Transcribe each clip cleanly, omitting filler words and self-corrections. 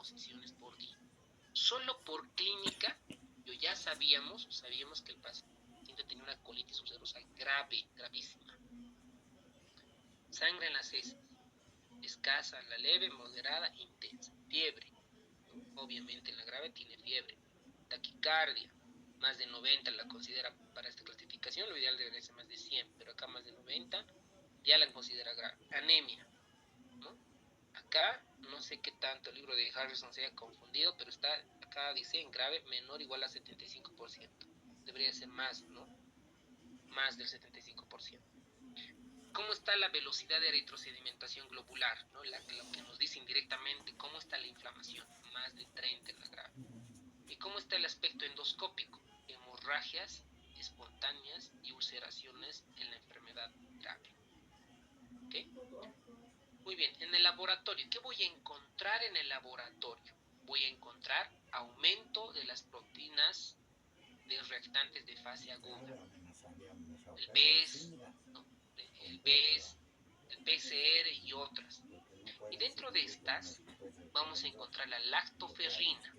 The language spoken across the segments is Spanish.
deposiciones por día. Solo por clínica, ya sabíamos que el paciente tenía una colitis ulcerosa grave, gravísima. Sangre en las heces, escasa, la leve, moderada, intensa. Fiebre, ¿no? Obviamente en la grave tiene fiebre. Taquicardia, más de 90 la considera para esta clasificación, lo ideal debería ser más de 100, pero acá más de 90 ya la considera grave. Anemia, ¿no? Acá no sé qué tanto el libro de Harrison se haya confundido, pero está acá dice en grave menor o igual a 75%. Debería ser más, ¿no? Más del 75%. ¿Cómo está la velocidad de eritrosedimentación globular? ¿No? Lo que nos dice indirectamente cómo está la inflamación, más de 30 en la grave. ¿Y cómo está el aspecto endoscópico? Hemorragias espontáneas y ulceraciones en la enfermedad grave. ¿Okay? Muy bien, en el laboratorio, ¿qué voy a encontrar en el laboratorio? Voy a encontrar aumento de las proteínas de reactantes de fase aguda. El BES, ¿no? el BES, el PCR y otras. Y dentro de estas vamos a encontrar la lactoferrina.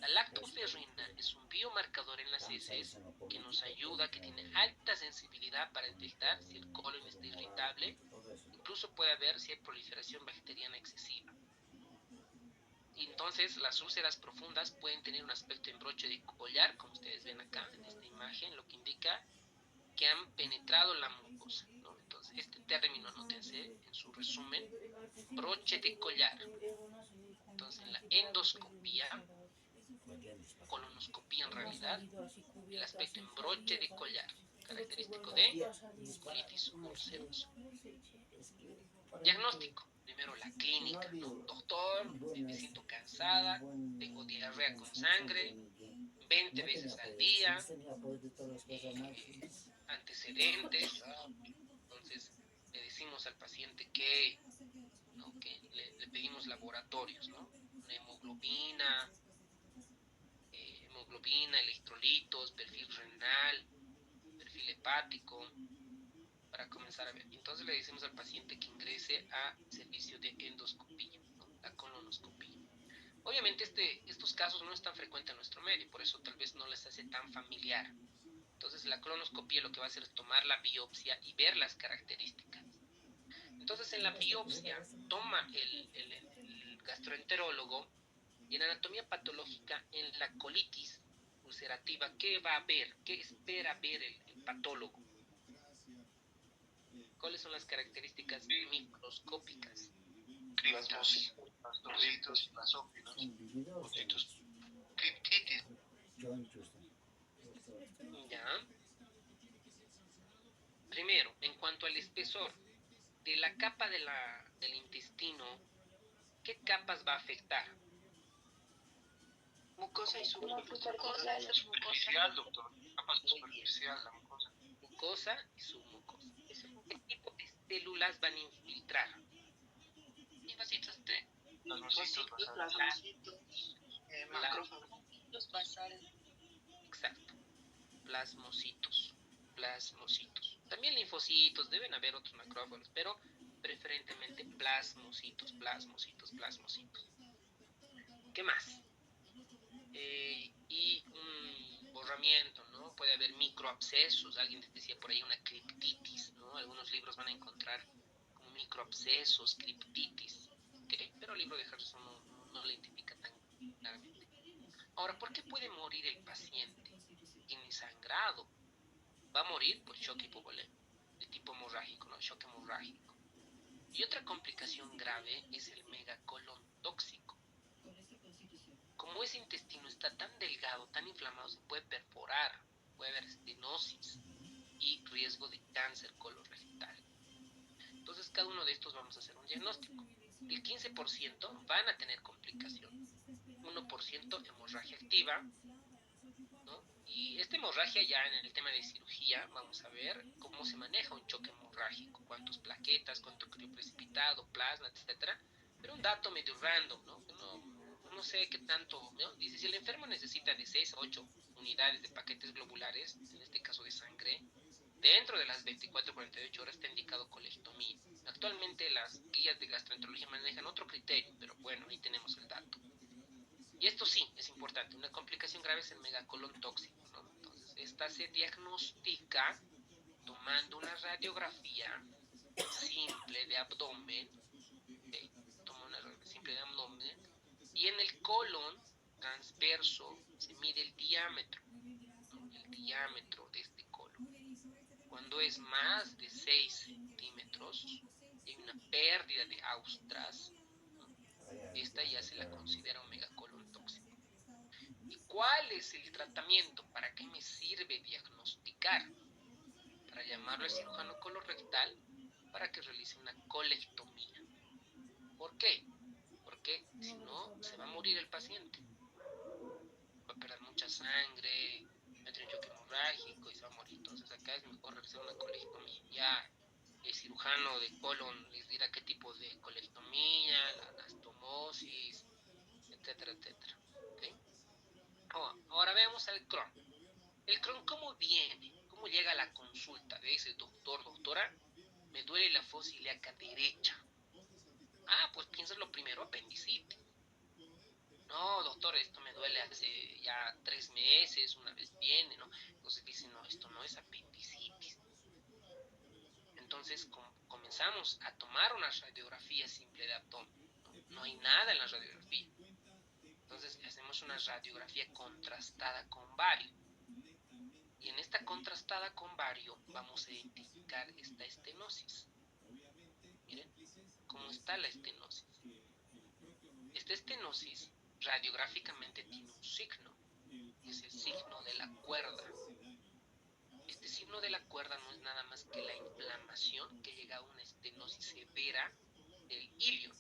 La lactoferrina es un biomarcador en las heces que nos ayuda, que tiene alta sensibilidad para detectar si el colon está irritable. Incluso puede haber si hay proliferación bacteriana excesiva. Y entonces las úlceras profundas pueden tener un aspecto en broche de collar, como ustedes ven acá en esta imagen, lo que indica que han penetrado la mucosa, ¿no? Entonces este término, nótense en su resumen, broche de collar. Entonces en la endoscopía, colonoscopía en realidad, el aspecto en broche de collar, característico de colitis ulcerosa. Diagnóstico. Primero la clínica, ¿no? Doctor, me siento cansada, tengo diarrea con sangre, 20 veces al día, antecedentes, entonces le decimos al paciente que, ¿no? que le pedimos laboratorios, ¿no? Una hemoglobina, electrolitos, perfil renal, perfil hepático, para comenzar a ver. Entonces le decimos al paciente que ingrese a servicio de endoscopía, ¿no? La colonoscopía. Obviamente estos casos no es tan frecuentes en nuestro medio, por eso tal vez no les hace tan familiar. Entonces la colonoscopía lo que va a hacer es tomar la biopsia y ver las características. Entonces en la biopsia toma el gastroenterólogo y en anatomía patológica en la colitis ulcerativa, ¿qué va a ver? ¿Qué espera ver el patólogo? ¿Cuáles son las características microscópicas? Plasmocitos, plasófilos, criptitis. Ya. Primero, en cuanto al espesor de la capa del intestino, ¿qué capas va a afectar? Mucosa y submucosa. Superficial, doctor. Capa superficial, la mucosa. Mucosa y submucosa. ¿Qué tipo de células van a infiltrar? Linfocitos T. Plasmocitos, macrófagos basales. Exacto. Plasmocitos. También linfocitos, deben haber otros macrófagos, pero preferentemente plasmocitos. ¿Qué más? Y un borramiento, ¿no? Puede haber microabscesos, alguien decía por ahí una criptitis, ¿no? Algunos libros van a encontrar como microabscesos, criptitis, ¿okay? Pero el libro de Harrison no lo identifica tan claramente. Ahora, ¿por qué puede morir el paciente? Tiene sangrado. Va a morir por shock hipovolémico, de tipo hemorrágico, ¿no? Shock hemorrágico. Y otra complicación grave es el megacolon tóxico. Como ese intestino está tan delgado, tan inflamado, se puede perforar, puede haber estenosis y riesgo de cáncer colorectal. Entonces, cada uno de estos vamos a hacer un diagnóstico. El 15% van a tener complicación, 1% hemorragia activa, ¿no? Y esta hemorragia ya en el tema de cirugía, vamos a ver cómo se maneja un choque hemorrágico, cuántas plaquetas, cuánto crioprecipitado, plasma, etcétera. Pero un dato medio random, ¿no? No sé qué tanto, ¿no? Dice, si el enfermo necesita de 6 a 8 unidades de paquetes globulares, en este caso de sangre, dentro de las 24 a 48 horas está indicado colectomía. Actualmente las guías de gastroenterología manejan otro criterio, pero bueno, ahí tenemos el dato. Y esto sí, es importante. Una complicación grave es el megacolon tóxico, ¿no? Entonces, esta se diagnostica tomando una radiografía simple de abdomen, ¿okay? Toma una radiografía simple de abdomen, y en el colon transverso se mide el diámetro, ¿no? El diámetro de este colon. Cuando es más de 6 centímetros y hay una pérdida de austras, ¿no? Esta ya se la considera un megacolon tóxico. ¿Y cuál es el tratamiento? ¿Para qué me sirve diagnosticar? Para llamarlo al cirujano colorectal para que realice una colectomía. ¿Por qué? Porque si no, se va a morir el paciente. Va a perder mucha sangre, va a tener un choque hemorrágico y se va a morir. Entonces acá es mejor realizar una colectomía. Ya el cirujano de colon les dirá qué tipo de colectomía, la anastomosis, etcétera, etcétera. ¿Okay? Ahora veamos al Crohn. El Crohn, ¿cómo viene? ¿Cómo llega a la consulta? Dice, doctor, doctora, me duele la fosa ilíaca derecha. Ah, pues piénsalo primero, apendicitis. No, doctor, esto me duele hace ya 3 meses, una vez viene, ¿no? Entonces dice, no, esto no es apendicitis. Entonces comenzamos a tomar una radiografía simple de abdomen. No hay nada en la radiografía. Entonces hacemos una radiografía contrastada con bario. Y en esta contrastada con bario vamos a identificar esta estenosis. Miren cómo está la estenosis. Esta estenosis radiográficamente tiene un signo, es el signo de la cuerda. Este signo de la cuerda no es nada más que la inflamación que llega a una estenosis severa del ilion.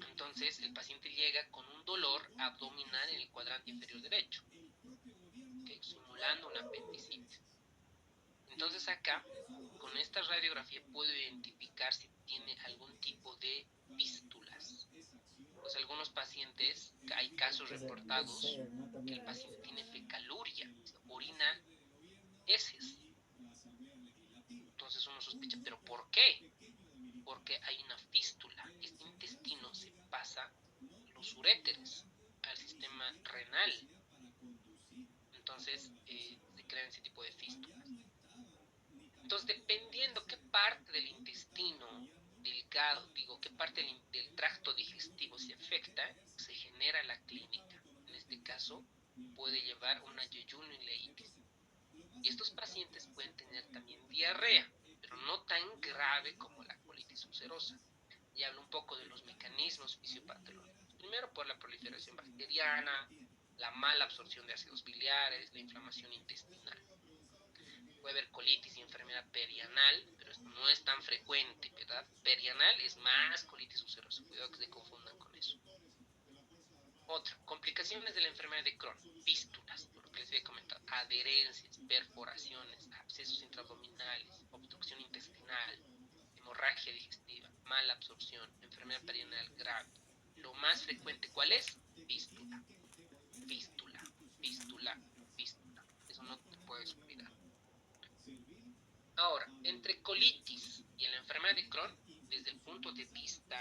Entonces el paciente llega con un dolor abdominal en el cuadrante inferior derecho, ¿okay? Simulando una apendicitis. Entonces acá, con esta radiografía puedo identificar si tiene algún tipo de fístulas. Pues algunos pacientes, hay casos reportados que el paciente tiene fecaluria, orina heces. Entonces uno sospecha, ¿pero por qué? Porque hay una fístula. Este intestino se pasa los uréteres al sistema renal. Entonces se crean ese tipo de fístulas. Entonces, dependiendo qué parte del intestino delgado, qué parte del tracto digestivo se afecta, se genera la clínica. En este caso, puede llevar una yeyunoileitis. Y estos pacientes pueden tener también diarrea, pero no tan grave como la colitis ulcerosa. Y hablo un poco de los mecanismos fisiopatológicos. Primero, por la proliferación bacteriana, la mala absorción de ácidos biliares, la inflamación intestinal. Puede haber colitis y enfermedad perianal, pero esto no es tan frecuente, ¿verdad? Perianal es más colitis ulcerosa, cuidado que se confundan con eso. Otra, complicaciones de la enfermedad de Crohn, fístulas, por lo que les había comentado, adherencias, perforaciones, abscesos intraabdominales, obstrucción intestinal, hemorragia digestiva, mala absorción, enfermedad perianal grave. Lo más frecuente, ¿cuál es? Fístula, fístula, fístula, fístula. Eso no te puedes olvidar. Ahora, entre colitis y la enfermedad de Crohn, desde el punto de vista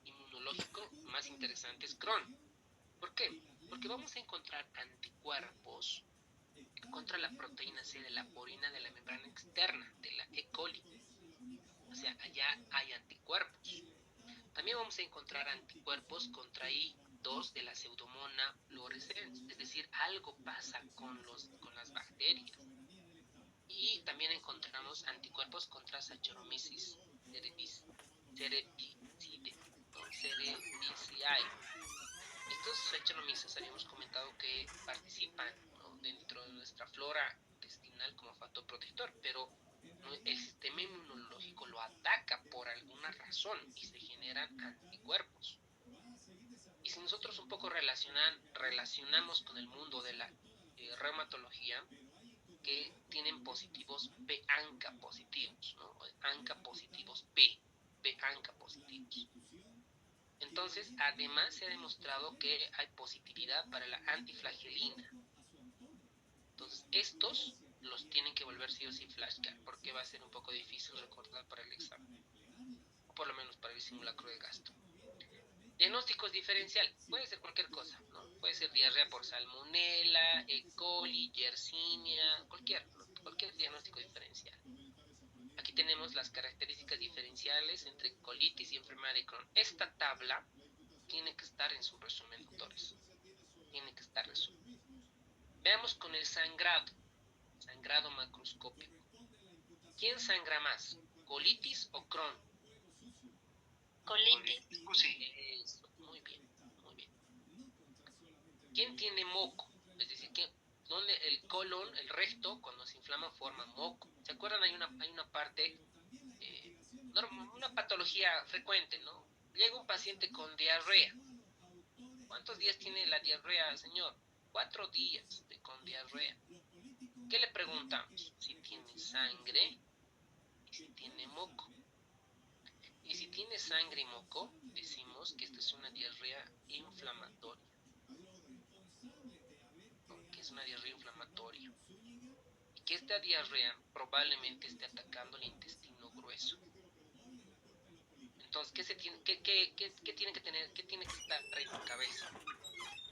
inmunológico, más interesante es Crohn. ¿Por qué? Porque vamos a encontrar anticuerpos contra la proteína C de la porina de la membrana externa, de la E. coli. O sea, allá hay anticuerpos. También vamos a encontrar anticuerpos contra I2 de la Pseudomonas fluorescens, es decir, algo pasa con las bacterias. Y también encontramos anticuerpos contra Saccharomyces cerevisiae. Estos Saccharomyces habíamos comentado que participan, ¿no?, dentro de nuestra flora intestinal como factor protector, pero el sistema inmunológico lo ataca por alguna razón y se generan anticuerpos. Y si nosotros un poco relacionamos con el mundo de la reumatología, que tienen positivos P-ANCA positivos, ¿no? ANCA positivos P-ANCA positivos. Entonces, además se ha demostrado que hay positividad para la antiflagelina. Entonces, estos los tienen que volver sí o sí flashcard, porque va a ser un poco difícil recordar para el examen, o por lo menos para el simulacro de gasto. Diagnósticos diferencial, puede ser cualquier cosa, ¿no? Puede ser diarrea por salmonela, E. coli, Yersinia, cualquier diagnóstico diferencial. Aquí tenemos las características diferenciales entre colitis y enfermedad de Crohn. Esta tabla tiene que estar en su resumen, doctores. Tiene que estar resumen. Veamos con el sangrado macroscópico. ¿Quién sangra más? ¿Colitis o Crohn? Colitis. Eso, muy bien, muy bien. ¿Quién tiene moco? Es decir, donde el colon, el recto, cuando se inflama forma moco. ¿Se acuerdan? Hay una parte, una patología frecuente, ¿no? Llega un paciente con diarrea. ¿Cuántos días tiene la diarrea, señor? 4 días con diarrea. ¿Qué le preguntamos? Si tiene sangre y si tiene moco. Y si tiene sangre y moco, decimos que esta es una diarrea inflamatoria. ¿No? Que es una diarrea inflamatoria. Y que esta diarrea probablemente esté atacando el intestino grueso. Entonces, ¿qué tiene que tener? ¿Qué tiene que estar en la cabeza?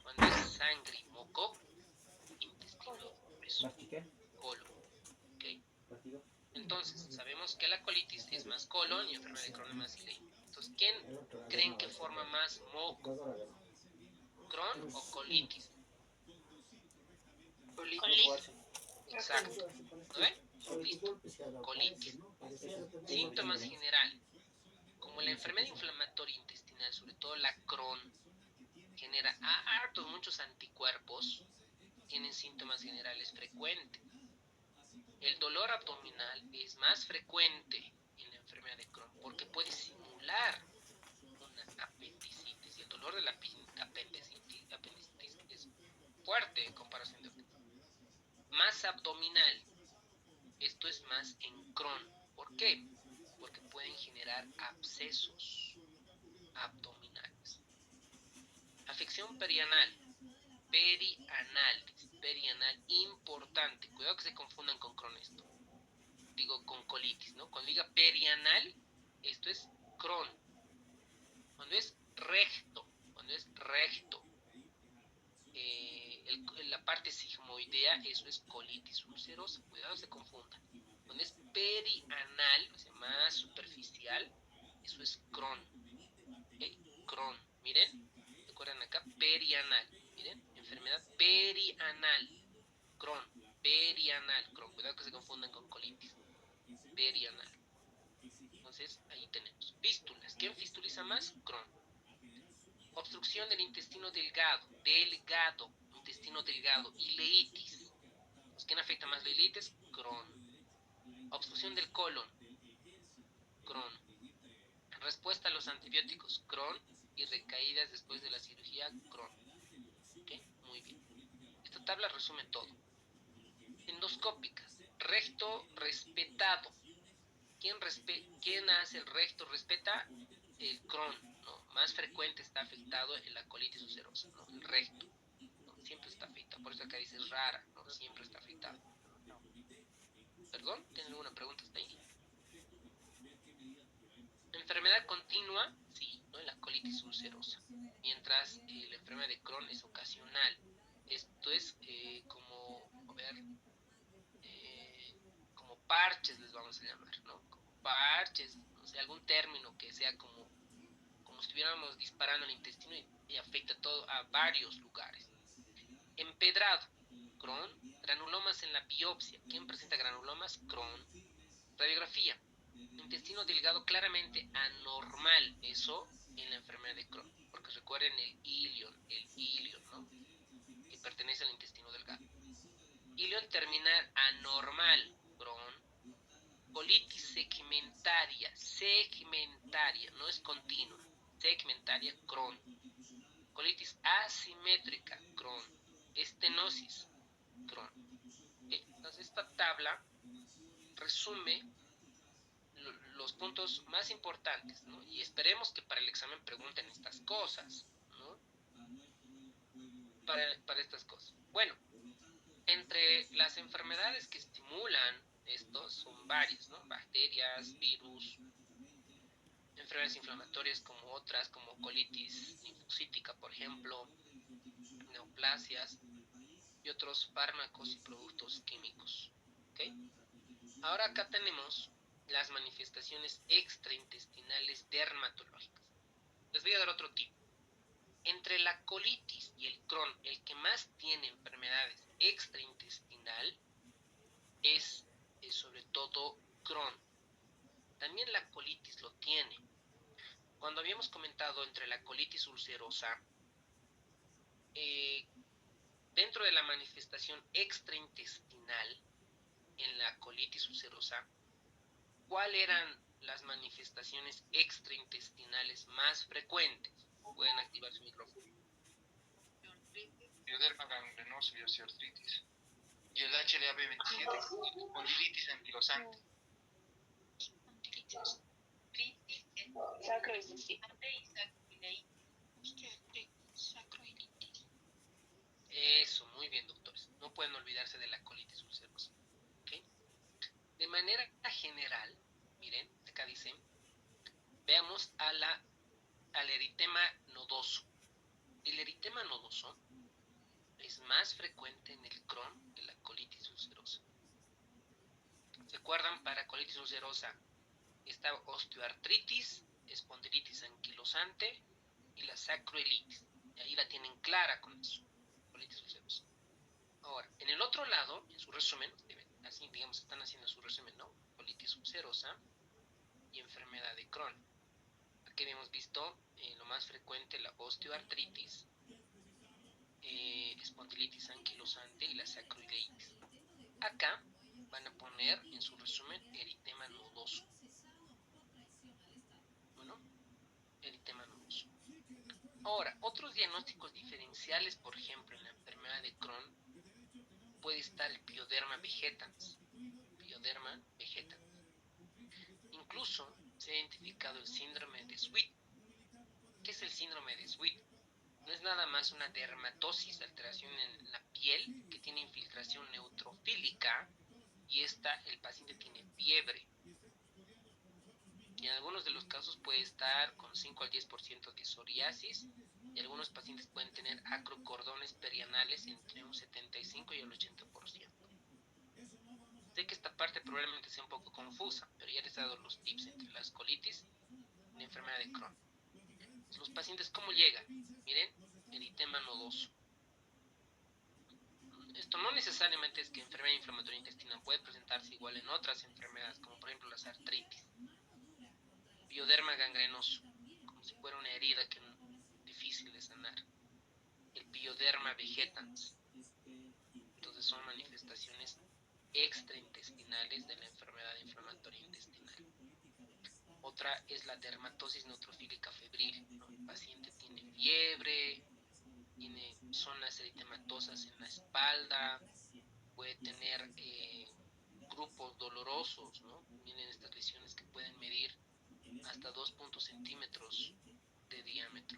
Cuando es sangre y moco, intestino grueso, colon. ¿Okay? Entonces, sabemos que la colitis es más colon y enfermedad de Crohn es más ileína. Entonces, ¿quién creen que forma más moco? ¿Crohn o colitis? Colitis. Exacto. ¿No ven? Listo. Colitis. Síntomas generales. Como la enfermedad inflamatoria intestinal, sobre todo la Crohn, genera muchos anticuerpos, tienen síntomas generales frecuentes. El dolor abdominal es más frecuente en la enfermedad de Crohn porque puede simular una apendicitis, y el dolor de la apendicitis es fuerte en comparación de otras. Más abdominal, esto es más en Crohn. ¿Por qué? Porque pueden generar abscesos abdominales. Afección perianal, perianal importante. Cuidado que se confundan con Crohn esto. Digo con colitis, ¿no? Cuando diga perianal, esto es Crohn. Cuando es recto, la parte sigmoidea, eso es colitis ulcerosa. Cuidado se confundan. Cuando es perianal, o sea, más superficial, eso es Crohn. ¿Okay? Crohn, miren, recuerdan acá, perianal, miren, enfermedad perianal, Crohn, Crohn, cuidado que se confundan con colitis, perianal. Entonces, ahí tenemos, fístulas, ¿quién fistuliza más? Crohn. Obstrucción del intestino delgado, intestino delgado, ileitis. ¿Quién afecta más la ileitis? Crohn. Obstrucción del colon, Crohn. Respuesta a los antibióticos, Crohn, y recaídas después de la cirugía, Crohn. ¿Okay? Muy bien. Esta tabla resume todo. Endoscópicas, recto respetado. ¿Quién hace el recto respeta? El Crohn, ¿no? Más frecuente está afectado en la colitis ulcerosa, ¿no? El recto, ¿no? Siempre está afectado. Por eso acá dice rara, ¿no? Siempre está afectado. ¿Perdón? ¿Tienen alguna pregunta hasta ahí? Enfermedad continua, sí, ¿no? En la colitis ulcerosa. Mientras la enfermedad de Crohn es ocasional. Esto es como parches les vamos a llamar, ¿no? Como parches, no sé, algún término que sea como si estuviéramos disparando el intestino y afecta todo a varios lugares. Empedrado, Crohn, granulomas en la biopsia. ¿Quién presenta granulomas? Crohn. Radiografía, intestino delgado claramente anormal, eso en la enfermedad de Crohn, porque recuerden el ilion, ¿no? Que pertenece al intestino delgado. Ilion terminal anormal, Crohn. Colitis segmentaria, no es continua, segmentaria, Crohn. Colitis asimétrica, Crohn. Estenosis, Crohn. Entonces esta tabla resume los puntos más importantes, ¿no? Y esperemos que para el examen pregunten estas cosas, ¿no? Para estas cosas. Bueno, entre las enfermedades que estimulan estos son varias, ¿no? Bacterias, virus, enfermedades inflamatorias como otras, como colitis linfocítica, por ejemplo, neoplasias y otros fármacos y productos químicos. ¿Okay? Ahora acá tenemos las manifestaciones extraintestinales dermatológicas. Les voy a dar otro tip. Entre la colitis y el Crohn, el que más tiene enfermedades extraintestinal es sobre todo Crohn. También la colitis lo tiene. Cuando habíamos comentado entre la colitis ulcerosa, dentro de la manifestación extraintestinal en la colitis ulcerosa, ¿cuáles eran las manifestaciones extraintestinales más frecuentes? Pueden activar su micrófono. Pioderma gangrenoso y osteoartritis. Y el HLA-B27, espondilitis anquilosante. Eso, muy bien, doctores. No pueden olvidarse de la colitis ulcerosa. ¿Okay? De manera general, miren, acá dice, veamos al eritema nodoso. El eritema nodoso es más frecuente en el Crohn que la colitis ulcerosa. ¿Se acuerdan? Para colitis ulcerosa está osteoartritis, espondilitis anquilosante y la sacroilitis. Y ahí la tienen clara con eso, colitis ulcerosa. Ahora, en el otro lado, en su resumen, así digamos, están haciendo su resumen, ¿no? Colitis ulcerosa y enfermedad de Crohn. Aquí habíamos visto lo más frecuente, la osteoartritis, espondilitis anquilosante y la sacroilitis. Acá van a poner en su resumen eritema nodoso. Bueno, eritema nodoso. Ahora, otros diagnósticos diferenciales, por ejemplo, en la enfermedad de Crohn, puede estar el pioderma vegetans. Pioderma vegetans. Incluso se ha identificado el síndrome de Sweet. ¿Qué es el síndrome de Sweet? No es nada más una dermatosis, alteración en la piel que tiene infiltración neutrofílica y el paciente tiene fiebre. Y en algunos de los casos puede estar con 5 al 10% de psoriasis y algunos pacientes pueden tener acrocordones perianales entre un 75 y el 80%. Sé que esta parte probablemente sea un poco confusa, pero ya les he dado los tips entre las colitis y la enfermedad de Crohn. Los pacientes, ¿cómo llegan? Miren, eritema nodoso. Esto no necesariamente es que enfermedad inflamatoria intestinal puede presentarse igual en otras enfermedades, como por ejemplo las artritis. Pioderma gangrenoso, como si fuera una herida que es difícil de sanar. El pioderma vegetans. Entonces son manifestaciones extraintestinales de la enfermedad inflamatoria intestinal. Otra es la dermatosis neutrofílica febril, ¿no? El paciente tiene fiebre, tiene zonas eritematosas en la espalda, puede tener grupos dolorosos, ¿no? Miren estas lesiones que pueden medir hasta 2 centímetros de diámetro.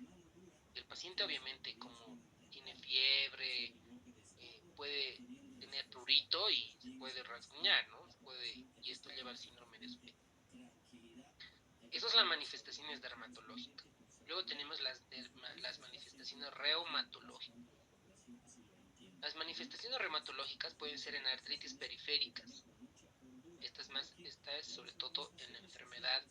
El paciente obviamente como tiene fiebre, puede tener prurito y se puede rasguñar, ¿no? Y esto lleva al síndrome de Sweet. Esas son las manifestaciones dermatológicas. Luego tenemos las manifestaciones reumatológicas. Las manifestaciones reumatológicas pueden ser en artritis periféricas. Esta es sobre todo en la enfermedad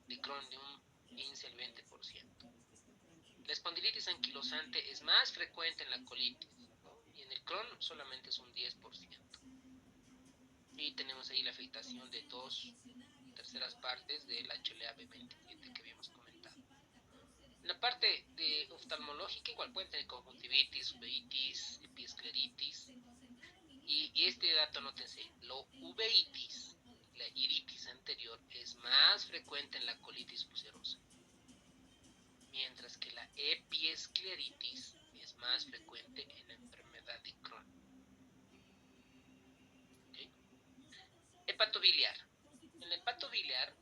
de Crohn de un 15 al 20%. La espondilitis anquilosante es más frecuente en la colitis, ¿no? Y en el Crohn solamente es un 10%. Y tenemos ahí la afectación de 2/3 partes del HLA-B27 que habíamos comentado. En la parte de oftalmológica igual pueden tener conjuntivitis, uveitis, epiescleritis. Y este dato nótense, la uveitis, la iritis anterior, es más frecuente en la colitis ulcerosa, mientras que la epiescleritis es más frecuente en la enfermedad de Crohn. ¿Okay? Hepatobiliar. En el hepato biliar,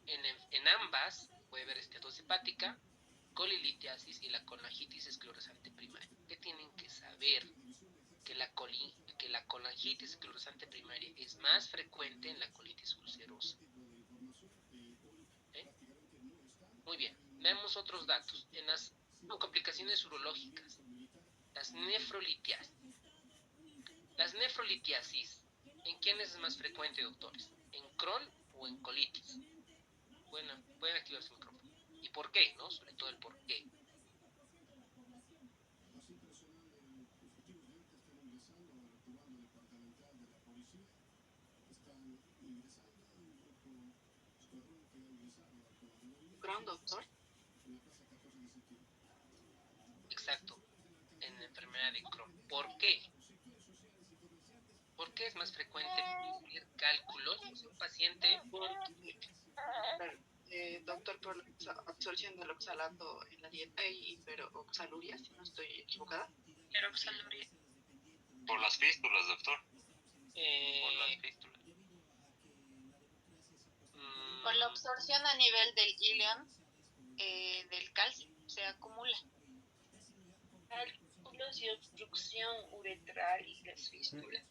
en ambas puede haber esteatosis hepática, colilitiasis y la colangitis esclerosante primaria. ¿Qué tienen que saber? Que la colangitis esclerosante primaria es más frecuente en la colitis ulcerosa. ¿Okay? Muy bien, veamos otros datos. En las complicaciones urológicas, las nefrolitiasis. Las nefrolitiasis, ¿en quiénes es más frecuente, doctores? ¿En Crohn o en colitis? Pueden activar su micrófono. ¿Y por qué, no? Sobre todo el por qué. Crohn, doctor. Exacto, en la enfermedad de Crohn. ¿Por qué? ¿Por qué es más frecuente tener cálculos? Pues un paciente... Doctor, por la absorción del oxalato en la dieta y hiperoxaluria, si no estoy equivocada. Hiperoxaluria. Por las fístulas, doctor. por las fístulas. Por la absorción a nivel del ilion del calcio, se acumula. Cálculos y obstrucción uretral y las fístulas.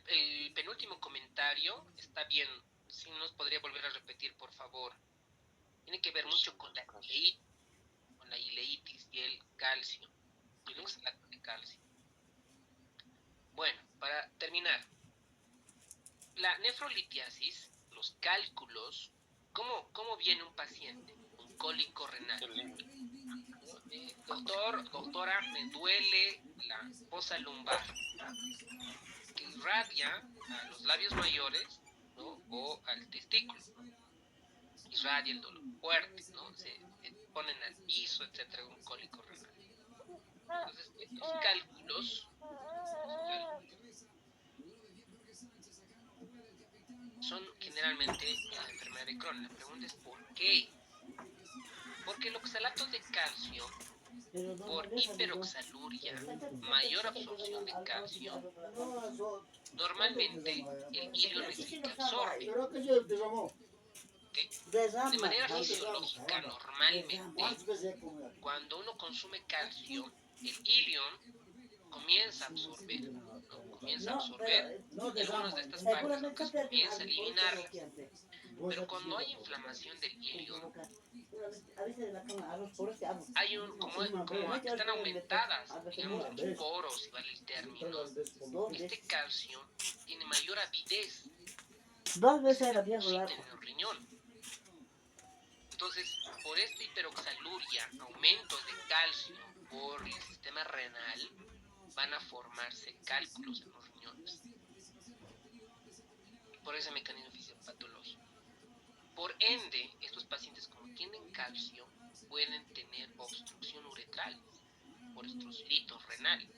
El penúltimo comentario está bien. Si nos podría volver a repetir, por favor. Tiene que ver mucho con la ileitis y el calcio, y el oxalato de calcio. Bueno, para terminar, la nefrolitiasis, los cálculos, ¿cómo viene un paciente? Un cólico renal. Doctora, me duele la fosa lumbar, que irradia a los labios mayores, ¿no? O al testículo, ¿no? Irradia el dolor fuerte, ¿no? Se ponen al piso, etcétera, un cólico renal. Entonces, estos cálculos son generalmente en la enfermedad de Crohn. La pregunta es ¿por qué? Porque el oxalato de calcio, por hiperoxaluria, mayor absorción de calcio, normalmente el ilion es el que absorbe. ¿Okay? De manera fisiológica, normalmente, cuando uno consume calcio, el ilion comienza a absorber, ¿no? Comienza a absorber y algunas de estas partes comienza a eliminarlas. Pero cuando hay inflamación del ilion, hay como están aumentadas, digamos, los poros, si vale el término, este calcio tiene mayor avidez, se deposita en el riñón. Entonces, por esta hiperoxaluria, aumentos de calcio por el sistema renal, van a formarse cálculos en los riñones. Por ese mecanismo fisiopatológico. Por ende, estos pacientes, como tienen calcio, pueden tener obstrucción uretral por estos litos renales.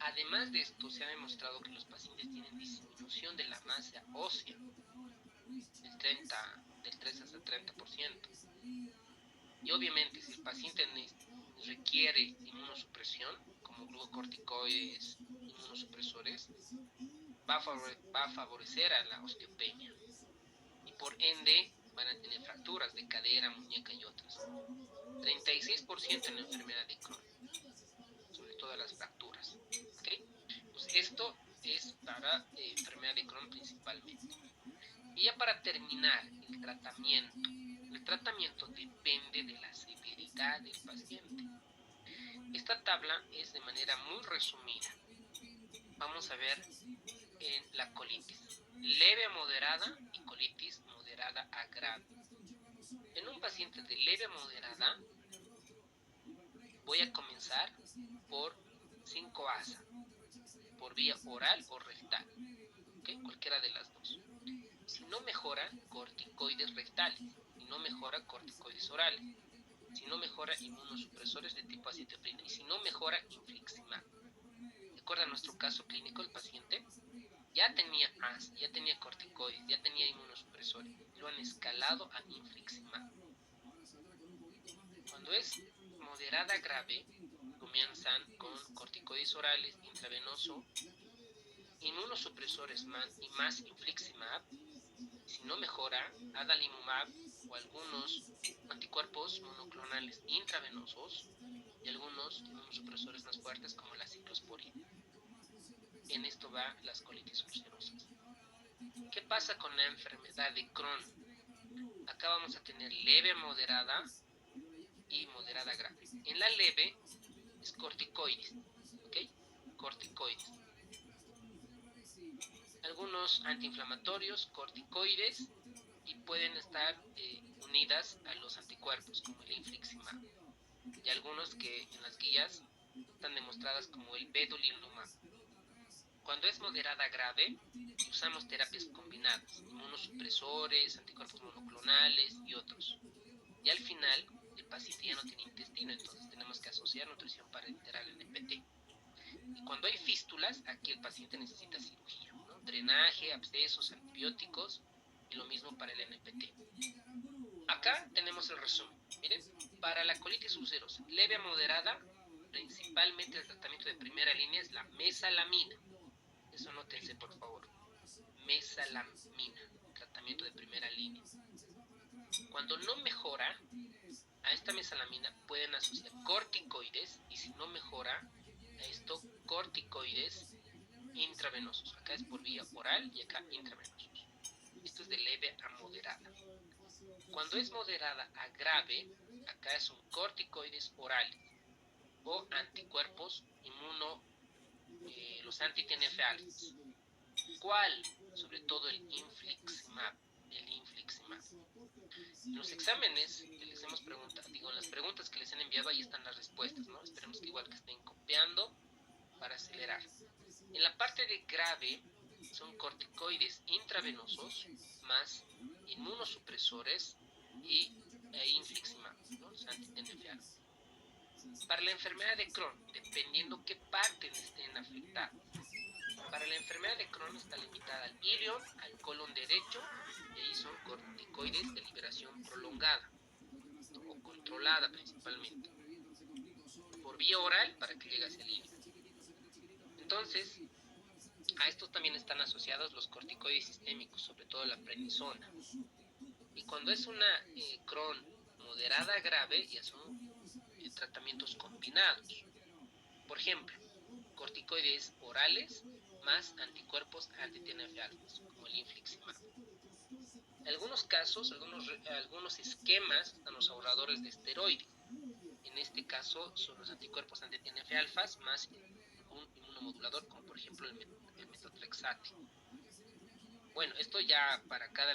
Además de esto, se ha demostrado que los pacientes tienen disminución de la masa ósea del 3 hasta 30%. Y obviamente, si el paciente requiere inmunosupresión, como glucocorticoides, inmunosupresores, va a favorecer a la osteopenia. Y por ende, van a tener fracturas de cadera, muñeca y otras. 36% en la enfermedad de Crohn, sobre todo las fracturas. ¿Okay? Pues esto es para enfermedad de Crohn principalmente. Y ya para terminar, el tratamiento depende de la severidad del paciente. Esta tabla es de manera muy resumida. Vamos a ver en la colitis. Leve a moderada y colitis moderada a grave. En un paciente de leve a moderada, voy a comenzar por 5-ASA, por vía oral o rectal, ¿okay? Cualquiera de las dos. Si no mejora, corticoides rectales. Si no mejora, corticoides orales. Si no mejora, inmunosupresores de tipo acetioprina. Y si no mejora, infliximab. ¿De acuerdo a nuestro caso clínico, el paciente ya tenía AS, ya tenía corticoides, ya tenía inmunosupresores. Lo han escalado a infliximab. Cuando es moderada grave, comienzan con corticoides orales, intravenoso, inmunosupresores y más infliximab. Si no mejora, adalimumab o algunos anticuerpos monoclonales intravenosos y algunos inmunosupresores más fuertes como la ciclosporina. En esto va las colitis ulcerosas. ¿Qué pasa con la enfermedad de Crohn? acá vamos a tener leve, moderada y moderada grave. En la leve es corticoides, ¿ok? Corticoides. Algunos antiinflamatorios, corticoides, y pueden estar unidas a los anticuerpos, como el infliximab, y algunos que en las guías están demostradas como el vedolizumab. Cuando es moderada grave, usamos terapias combinadas, inmunosupresores, anticuerpos monoclonales y otros. Y al final, el paciente ya no tiene intestino, entonces tenemos que asociar nutrición parenteral al NPT. Y cuando hay fístulas, aquí el paciente necesita cirugía, ¿no? Drenaje, abscesos, antibióticos, y lo mismo para el NPT. Acá tenemos el resumen. Miren, para la colitis ulcerosa leve a moderada, principalmente el tratamiento de primera línea es la mesalamina. Eso anótense, por favor. Mesalamina, tratamiento de primera línea. Cuando no mejora, a esta mesalamina pueden asociar corticoides, y si no mejora a esto, corticoides intravenosos. Acá es por vía oral y acá intravenosos. Esto es de leve a moderada. Cuando es moderada a grave, acá son corticoides orales o anticuerpos los anti-TNF-alfas. ¿Cuál? Sobre todo el infliximab. En los exámenes que les hemos preguntado, en las preguntas que les han enviado, ahí están las respuestas, ¿no? Esperemos que igual que estén copiando para acelerar. En la parte de grave son corticoides intravenosos más inmunosupresores e infliximab, ¿no? Los anti-TNF-alfa. Para la enfermedad de Crohn, dependiendo qué partes estén afectadas. Para la enfermedad de Crohn está limitada al ilion, al colon derecho, y ahí son corticoides de liberación prolongada o controlada principalmente, por vía oral para que llegue hacia el ilion. Entonces, a estos también están asociados los corticoides sistémicos, sobre todo la prednisona. Y cuando es una Crohn moderada grave, ya son tratamientos combinados. Por ejemplo, corticoides orales más anticuerpos anti-TNF-alfas, como el infliximab. En algunos casos, algunos esquemas están los ahorradores de esteroides. En este caso son los anticuerpos anti-TNF-alfas más un inmunomodulador, como por ejemplo el metotrexate. Bueno, esto ya para cada